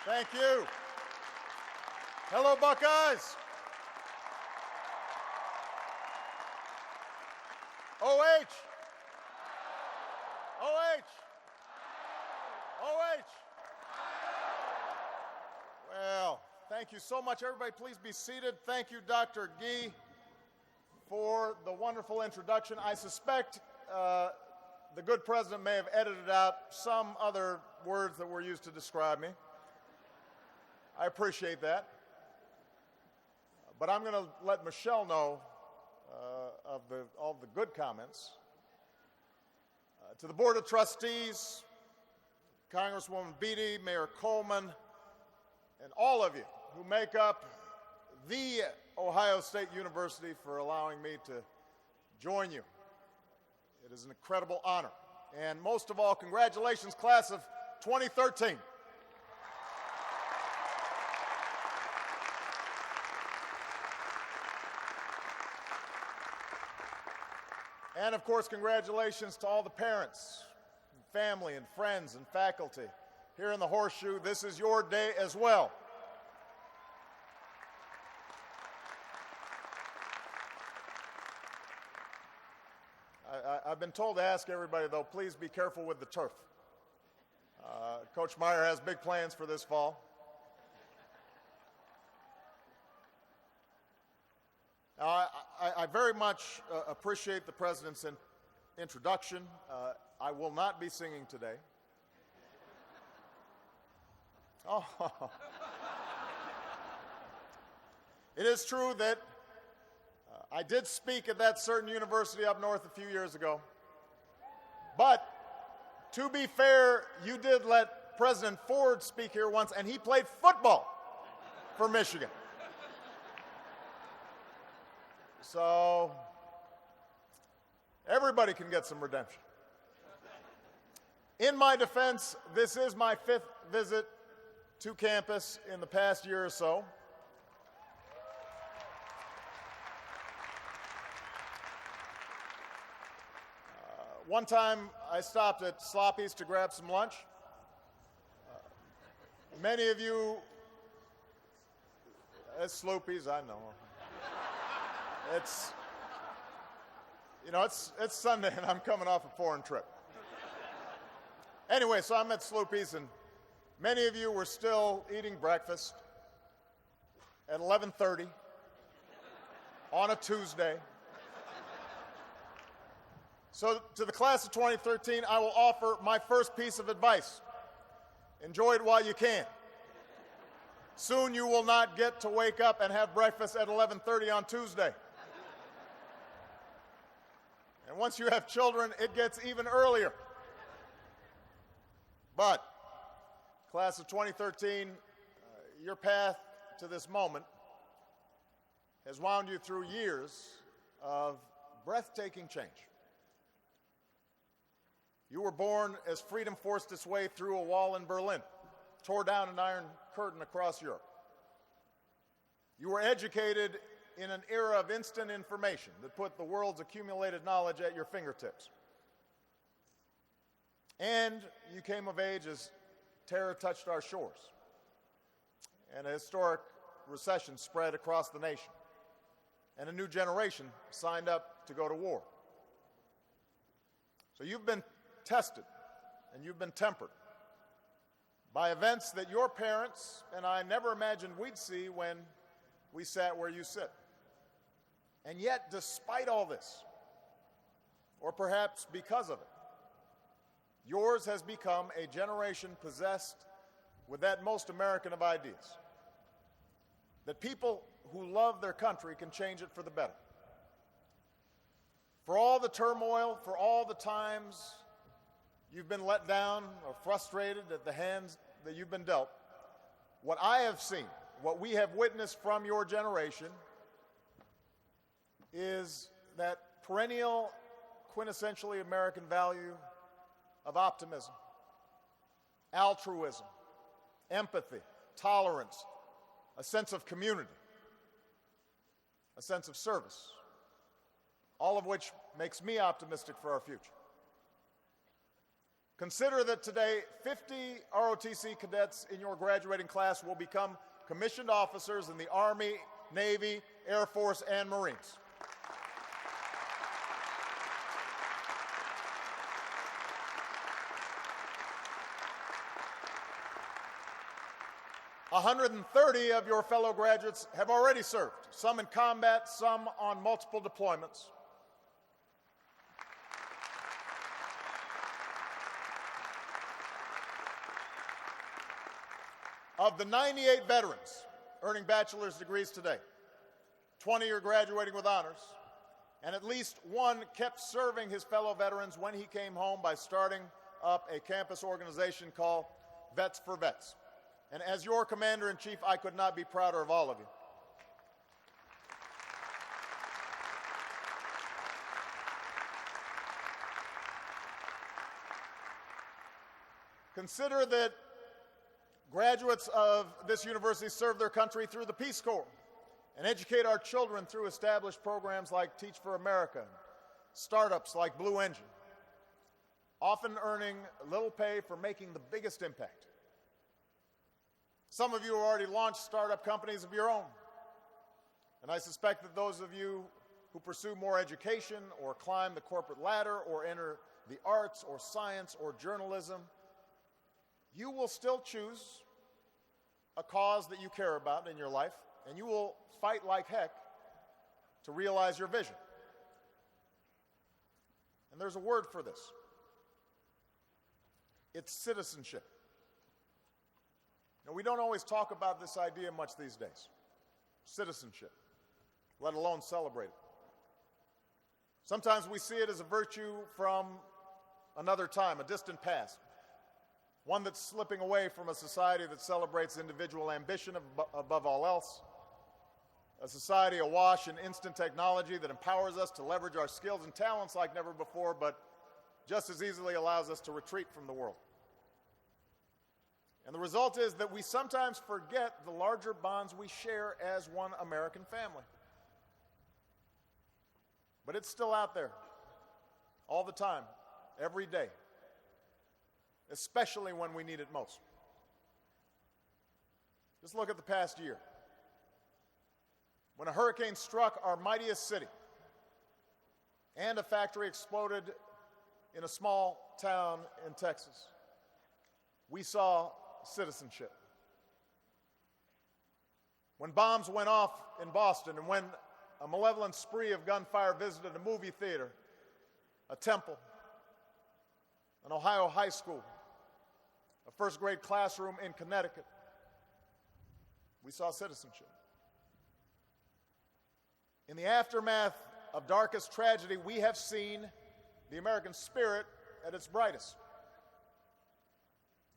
Thank you. Hello, Buckeyes. OH. OH. OH. Well, thank you so much. Everybody, please be seated. Thank you, Dr. Gee, for the wonderful introduction. I suspect the good president may have edited out some other words that were used to describe me. I appreciate that. But I'm going to let Michelle know of all the good comments. To the Board of Trustees, Congresswoman Beatty, Mayor Coleman, and all of you who make up the Ohio State University for allowing me to join you. It is an incredible honor. And most of all, congratulations, class of 2013. And of course, congratulations to all the parents, and family, and friends, and faculty here in the Horseshoe. This is your day as well. I've been told to ask everybody, though, please be careful with the turf. Coach Meyer has big plans for this fall. Now, I very much appreciate the President's introduction. I will not be singing today. Oh. It is true that I did speak at that certain university up north a few years ago. But to be fair, you did let President Ford speak here once, and he played football for Michigan. So everybody can get some redemption. In my defense, this is my 5th visit to campus in the past year or so. One time I stopped at Sloppy's to grab some lunch. Many of you, Sloopy's, I know. It's Sunday and I'm coming off a foreign trip. Anyway, so I'm at Sloopy's and many of you were still eating breakfast at 11:30 on a Tuesday. So to the class of 2013, I will offer my first piece of advice. Enjoy it while you can. Soon you will not get to wake up and have breakfast at 11:30 on Tuesday. And once you have children, it gets even earlier. But, class of 2013, your path to this moment has wound you through years of breathtaking change. You were born as freedom forced its way through a wall in Berlin, tore down an iron curtain across Europe. You were educated in an era of instant information that put the world's accumulated knowledge at your fingertips. And you came of age as terror touched our shores, and a historic recession spread across the nation, and a new generation signed up to go to war. So you've been tested, and you've been tempered by events that your parents and I never imagined we'd see when we sat where you sit. And yet, despite all this, or perhaps because of it, yours has become a generation possessed with that most American of ideas, that people who love their country can change it for the better. For all the turmoil, for all the times you've been let down or frustrated at the hands that you've been dealt, what I have seen, what we have witnessed from your generation, is that perennial, quintessentially American value of optimism, altruism, empathy, tolerance, a sense of community, a sense of service, all of which makes me optimistic for our future. Consider that today 50 ROTC cadets in your graduating class will become commissioned officers in the Army, Navy, Air Force, and Marines. A 130 of your fellow graduates have already served, some in combat, some on multiple deployments. Of the 98 veterans earning bachelor's degrees today, 20 are graduating with honors, and at least one kept serving his fellow veterans when he came home by starting up a campus organization called Vets for Vets. And as your Commander-in-Chief, I could not be prouder of all of you. Consider that graduates of this university serve their country through the Peace Corps and educate our children through established programs like Teach for America, startups like Blue Engine, often earning little pay for making the biggest impact. Some of you have already launched startup companies of your own, and I suspect that those of you who pursue more education or climb the corporate ladder or enter the arts or science or journalism, you will still choose a cause that you care about in your life, and you will fight like heck to realize your vision. And there's a word for this. It's citizenship. Now, we don't always talk about this idea much these days, citizenship, let alone celebrate it. Sometimes we see it as a virtue from another time, a distant past, one that's slipping away from a society that celebrates individual ambition above all else, a society awash in instant technology that empowers us to leverage our skills and talents like never before, but just as easily allows us to retreat from the world. And the result is that we sometimes forget the larger bonds we share as one American family. But it's still out there, all the time, every day, especially when we need it most. Just look at the past year. When a hurricane struck our mightiest city and a factory exploded in a small town in Texas, we saw citizenship. When bombs went off in Boston and when a malevolent spree of gunfire visited a movie theater, a temple, an Ohio high school, a first-grade classroom in Connecticut, we saw citizenship. In the aftermath of darkest tragedy, we have seen the American spirit at its brightest.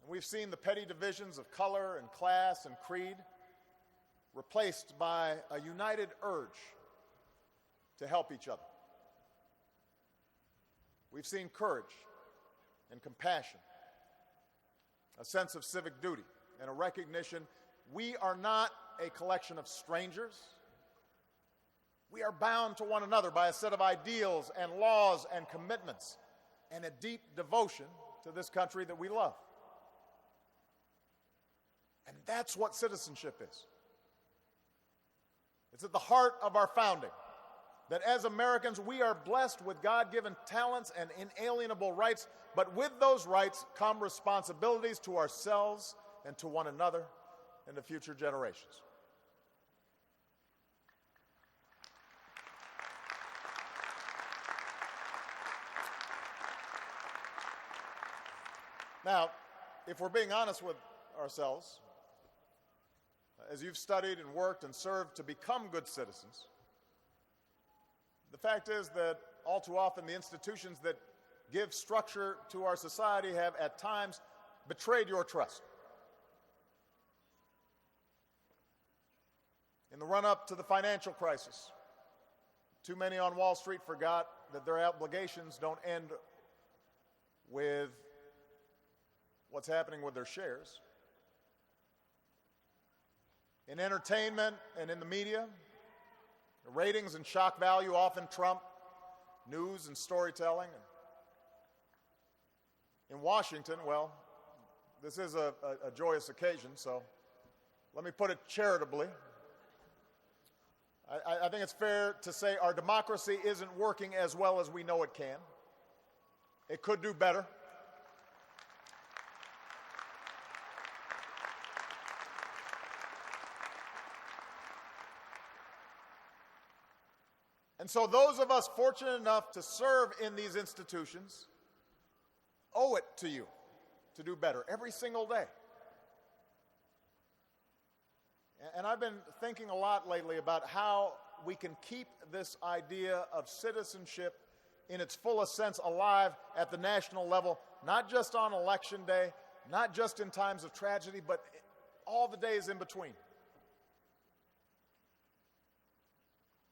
And we've seen the petty divisions of color and class and creed replaced by a united urge to help each other. We've seen courage and compassion, a sense of civic duty, and a recognition we are not a collection of strangers. We are bound to one another by a set of ideals and laws and commitments and a deep devotion to this country that we love. And that's what citizenship is. It's at the heart of our founding, that as Americans we are blessed with God-given talents and inalienable rights, but with those rights come responsibilities to ourselves and to one another and to future generations. Now, if we're being honest with ourselves, as you've studied and worked and served to become good citizens, the fact is that all too often the institutions that give structure to our society have at times betrayed your trust. In the run-up to the financial crisis, too many on Wall Street forgot that their obligations don't end with what's happening with their shares. In entertainment and in the media, ratings and shock value often trump news and storytelling. in Washington, well, this is a joyous occasion, so let me put it charitably. I think it's fair to say our democracy isn't working as well as we know it can. It could do better. And so those of us fortunate enough to serve in these institutions owe it to you to do better every single day. And I've been thinking a lot lately about how we can keep this idea of citizenship in its fullest sense alive at the national level, not just on Election Day, not just in times of tragedy, but all the days in between.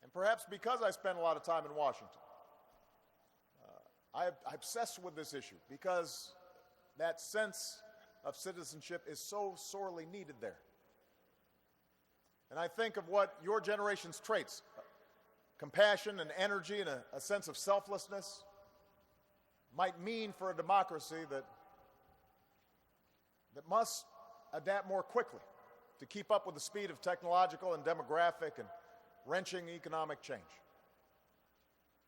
And perhaps because I spend a lot of time in Washington, I obsess with this issue because that sense of citizenship is so sorely needed there. And I think of what your generation's traits, compassion and energy and a sense of selflessness, might mean for a democracy that must adapt more quickly to keep up with the speed of technological and demographic and wrenching economic change.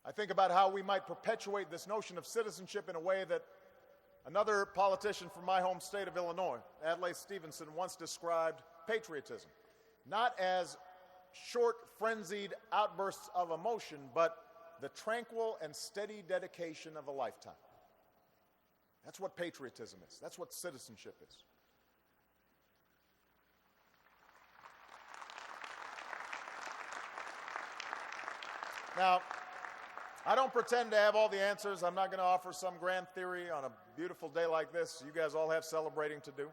I think about how we might perpetuate this notion of citizenship in a way that another politician from my home state of Illinois, Adlai Stevenson, once described patriotism. Not as short, frenzied outbursts of emotion, but the tranquil and steady dedication of a lifetime. That's what patriotism is. That's what citizenship is. Now, I don't pretend to have all the answers. I'm not going to offer some grand theory on a beautiful day like this. You guys all have celebrating to do.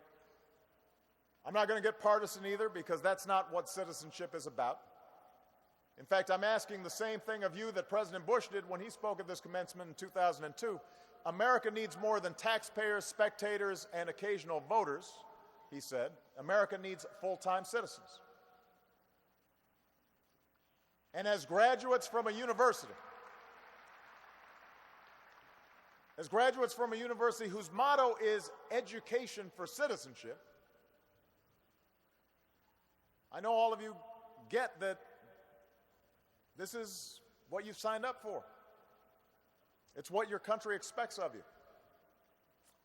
I'm not going to get partisan either, because that's not what citizenship is about. In fact, I'm asking the same thing of you that President Bush did when he spoke at this commencement in 2002. America needs more than taxpayers, spectators, and occasional voters, he said. America needs full-time citizens. And as graduates from a university whose motto is education for citizenship, I know all of you get that this is what you've signed up for. It's what your country expects of you.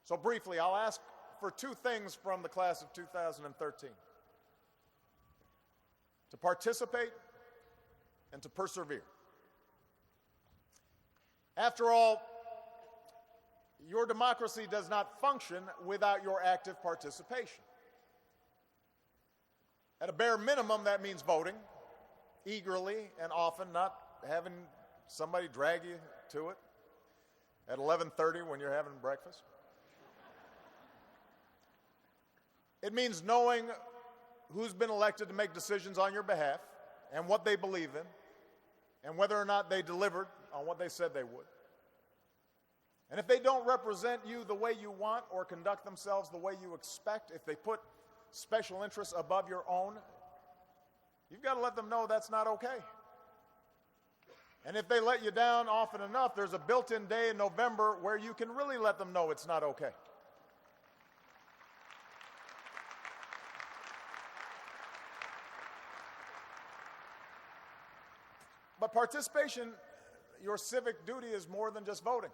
So briefly, I'll ask for two things from the class of 2013: to participate and to persevere. After all, your democracy does not function without your active participation. At a bare minimum, that means voting eagerly and often, not having somebody drag you to it at 11:30 when you're having breakfast. It means knowing who's been elected to make decisions on your behalf and what they believe in and whether or not they delivered on what they said they would. And if they don't represent you the way you want or conduct themselves the way you expect, if they put special interests above your own, you've got to let them know that's not okay. And if they let you down often enough, there's a built-in day in November where you can really let them know it's not okay. But participation, your civic duty, is more than just voting.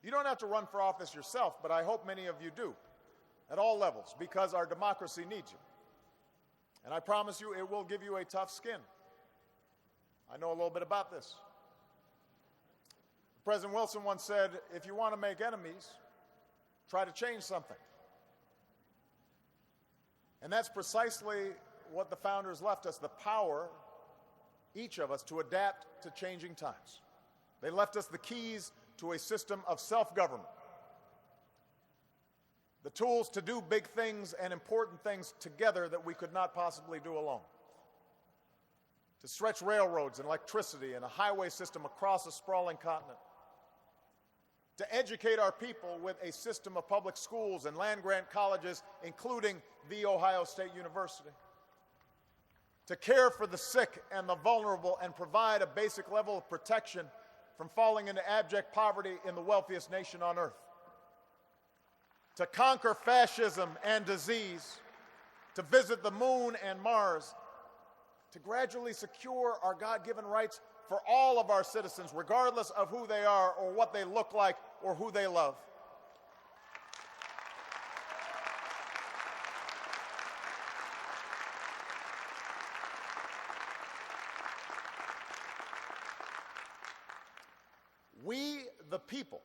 You don't have to run for office yourself, but I hope many of you do, at all levels, because our democracy needs you. And I promise you, it will give you a tough skin. I know a little bit about this. President Wilson once said, if you want to make enemies, try to change something. And that's precisely what the founders left us, the power, each of us, to adapt to changing times. They left us the keys to a system of self-government, the tools to do big things and important things together that we could not possibly do alone, to stretch railroads and electricity and a highway system across a sprawling continent, to educate our people with a system of public schools and land-grant colleges, including The Ohio State University, to care for the sick and the vulnerable and provide a basic level of protection from falling into abject poverty in the wealthiest nation on earth, to conquer fascism and disease, to visit the moon and Mars, to gradually secure our God-given rights for all of our citizens, regardless of who they are or what they look like or who they love. We, the people,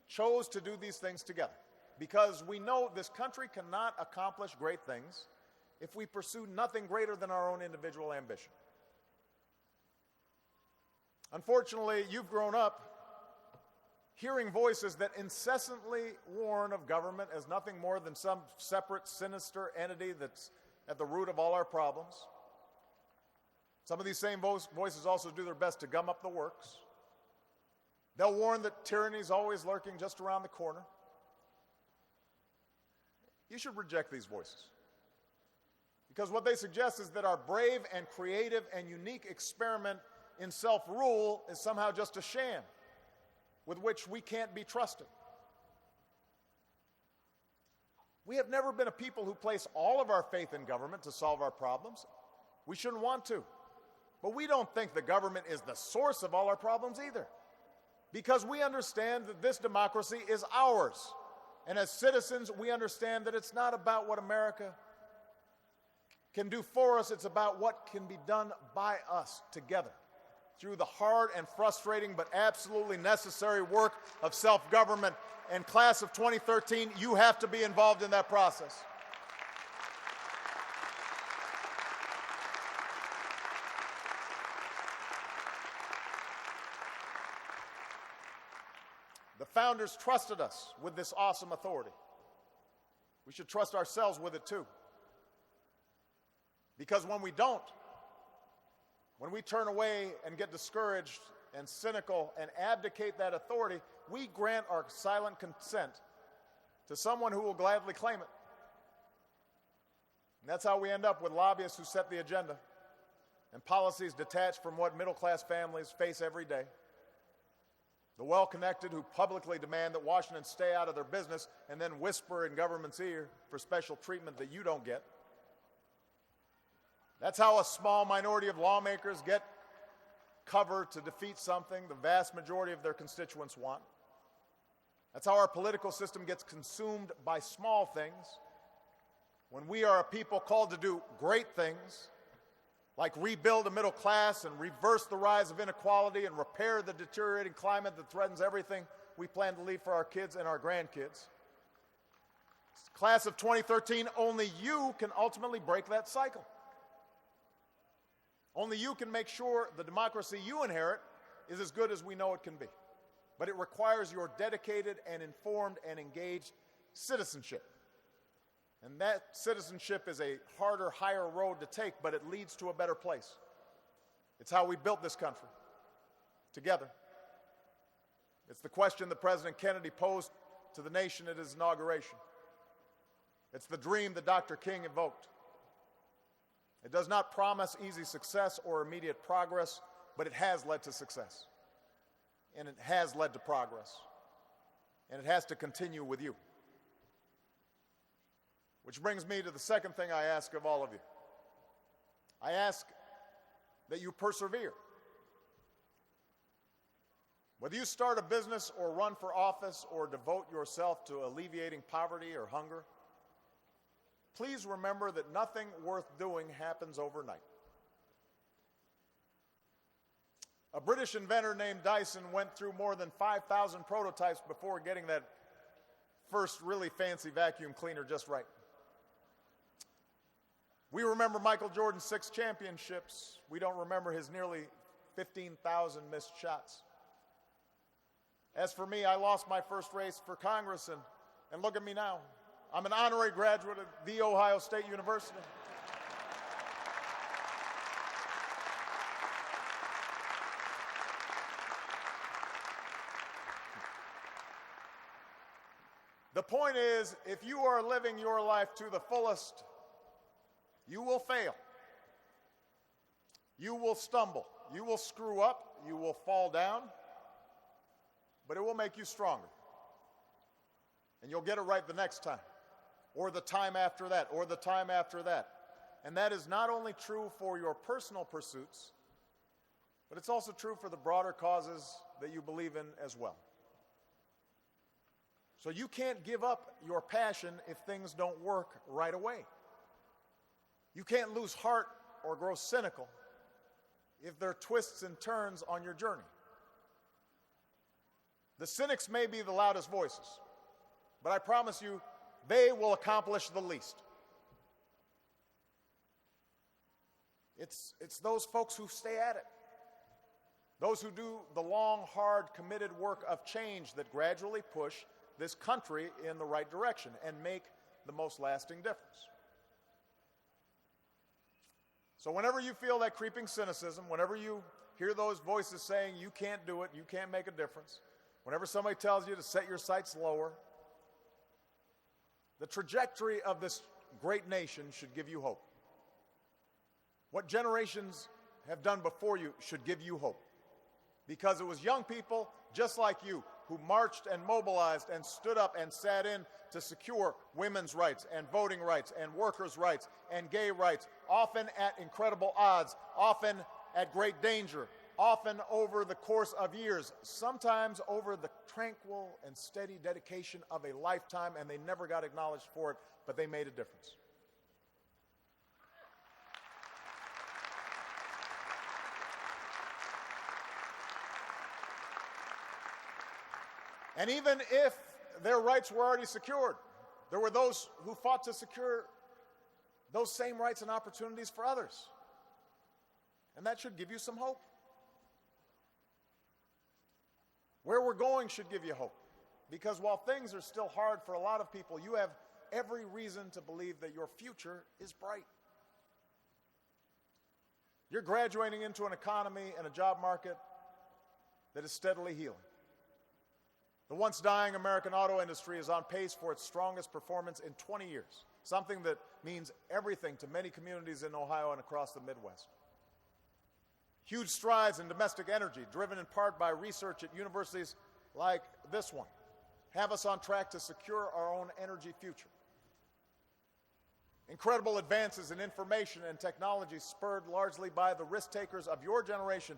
chose to do these things together because we know this country cannot accomplish great things if we pursue nothing greater than our own individual ambition. Unfortunately, you've grown up hearing voices that incessantly warn of government as nothing more than some separate, sinister entity that's at the root of all our problems. Some of these same voices also do their best to gum up the works. They'll warn that tyranny is always lurking just around the corner. You should reject these voices, because what they suggest is that our brave and creative and unique experiment in self-rule is somehow just a sham with which we can't be trusted. We have never been a people who place all of our faith in government to solve our problems. We shouldn't want to. But we don't think the government is the source of all our problems either, because we understand that this democracy is ours. And as citizens, we understand that it's not about what America can do for us, it's about what can be done by us together through the hard and frustrating but absolutely necessary work of self-government. And class of 2013, you have to be involved in that process. The founders trusted us with this awesome authority. We should trust ourselves with it too. Because when we don't, when we turn away and get discouraged and cynical and abdicate that authority, we grant our silent consent to someone who will gladly claim it. And that's how we end up with lobbyists who set the agenda and policies detached from what middle-class families face every day. The well-connected who publicly demand that Washington stay out of their business and then whisper in government's ear for special treatment that you don't get. That's how a small minority of lawmakers get cover to defeat something the vast majority of their constituents want. That's how our political system gets consumed by small things, when we are a people called to do great things, like rebuild a middle class and reverse the rise of inequality and repair the deteriorating climate that threatens everything we plan to leave for our kids and our grandkids. Class of 2013, only you can ultimately break that cycle. Only you can make sure the democracy you inherit is as good as we know it can be. But it requires your dedicated and informed and engaged citizenship. And that citizenship is a harder, higher road to take, but it leads to a better place. It's how we built this country, together. It's the question that President Kennedy posed to the nation at his inauguration. It's the dream that Dr. King evoked. It does not promise easy success or immediate progress, but it has led to success. And it has led to progress. And it has to continue with you. Which brings me to the second thing I ask of all of you. I ask that you persevere. Whether you start a business or run for office or devote yourself to alleviating poverty or hunger, please remember that nothing worth doing happens overnight. A British inventor named Dyson went through more than 5,000 prototypes before getting that first really fancy vacuum cleaner just right. We remember Michael Jordan's 6 championships. We don't remember his nearly 15,000 missed shots. As for me, I lost my first race for Congress, and look at me now. I'm an honorary graduate of The Ohio State University. The point is, if you are living your life to the fullest, you will fail. You will stumble. You will screw up. You will fall down. But it will make you stronger. and you'll get it right the next time, or the time after that, or the time after that. And that is not only true for your personal pursuits, but it's also true for the broader causes that you believe in as well. So you can't give up your passion if things don't work right away. You can't lose heart or grow cynical if there are twists and turns on your journey. The cynics may be the loudest voices, but I promise you, they will accomplish the least. It's those folks who stay at it, those who do the long, hard, committed work of change that gradually push this country in the right direction and make the most lasting difference. So whenever you feel that creeping cynicism, whenever you hear those voices saying you can't do it, you can't make a difference, whenever somebody tells you to set your sights lower, the trajectory of this great nation should give you hope. What generations have done before you should give you hope, because it was young people just like you who marched and mobilized and stood up and sat in to secure women's rights and voting rights and workers' rights and gay rights, often at incredible odds, often at great danger, often over the course of years, sometimes over the tranquil and steady dedication of a lifetime, and they never got acknowledged for it, but they made a difference. And even if their rights were already secured, there were those who fought to secure those same rights and opportunities for others. And that should give you some hope. Where we're going should give you hope, because while things are still hard for a lot of people, you have every reason to believe that your future is bright. You're graduating into an economy and a job market that is steadily healing. The once dying American auto industry is on pace for its strongest performance in 20 years, something that means everything to many communities in Ohio and across the Midwest. Huge strides in domestic energy, driven in part by research at universities like this one, have us on track to secure our own energy future. Incredible advances in information and technology, spurred largely by the risk takers of your generation,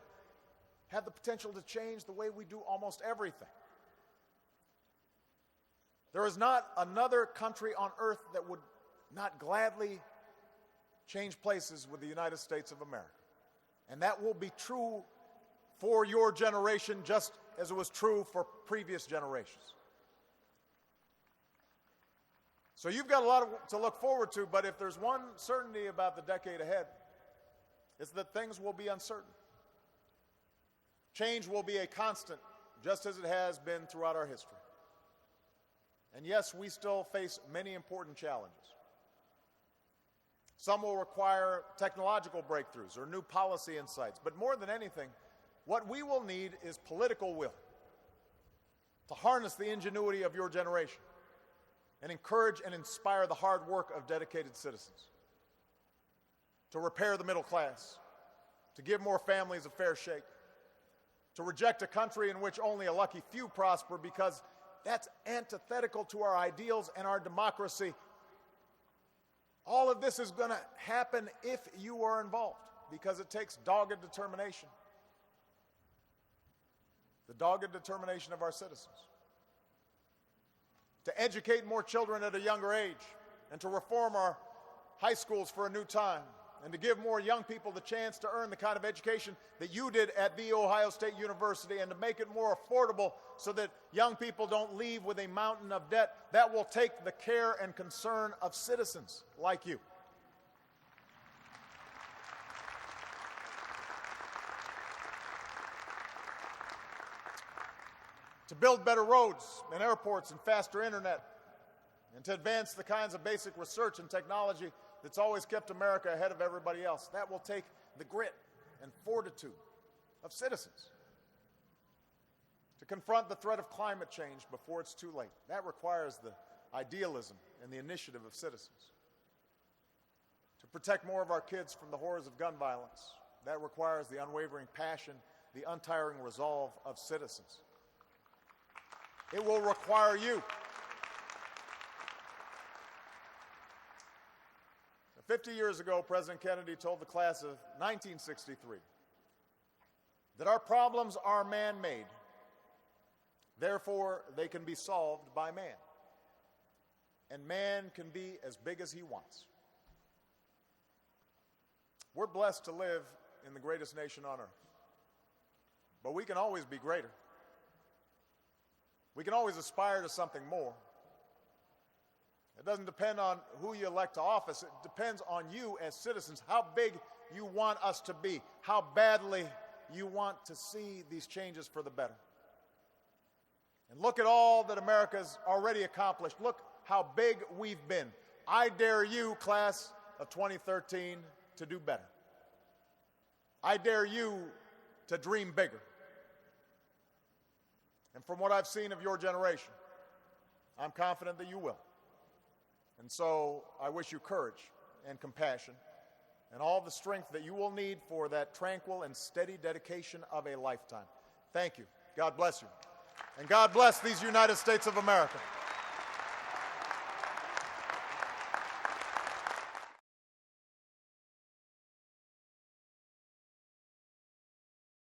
have the potential to change the way we do almost everything. There is not another country on earth that would not gladly change places with the United States of America. And that will be true for your generation just as it was true for previous generations. So you've got a lot to look forward to, but if there's one certainty about the decade ahead, it's that things will be uncertain. Change will be a constant, just as it has been throughout our history. And yes, we still face many important challenges. Some will require technological breakthroughs or new policy insights, but more than anything, what we will need is political will to harness the ingenuity of your generation and encourage and inspire the hard work of dedicated citizens, to repair the middle class, to give more families a fair shake, to reject a country in which only a lucky few prosper, because that's antithetical to our ideals and our democracy. All of this is going to happen if you are involved, because it takes dogged determination. The dogged determination of our citizens to educate more children at a younger age, and to reform our high schools for a new time, and to give more young people the chance to earn the kind of education that you did at The Ohio State University, and to make it more affordable so that young people don't leave with a mountain of debt. That will take the care and concern of citizens like you. To build better roads and airports and faster internet, and to advance the kinds of basic research and technology that's always kept America ahead of everybody else. That will take the grit and fortitude of citizens. To confront the threat of climate change before it's too late. That requires the idealism and the initiative of citizens. To protect more of our kids from the horrors of gun violence. That requires the unwavering passion, the untiring resolve of citizens. It will require you 50 years ago, President Kennedy told the class of 1963 that our problems are man-made. Therefore, they can be solved by man. And man can be as big as he wants. We're blessed to live in the greatest nation on earth. But we can always be greater. We can always aspire to something more. It doesn't depend on who you elect to office. It depends on you as citizens, how big you want us to be, how badly you want to see these changes for the better. And look at all that America's already accomplished. Look how big we've been. I dare you, class of 2013, to do better. I dare you to dream bigger. And from what I've seen of your generation, I'm confident that you will. And so I wish you courage and compassion and all the strength that you will need for that tranquil and steady dedication of a lifetime. Thank you. God bless you. And God bless these United States of America.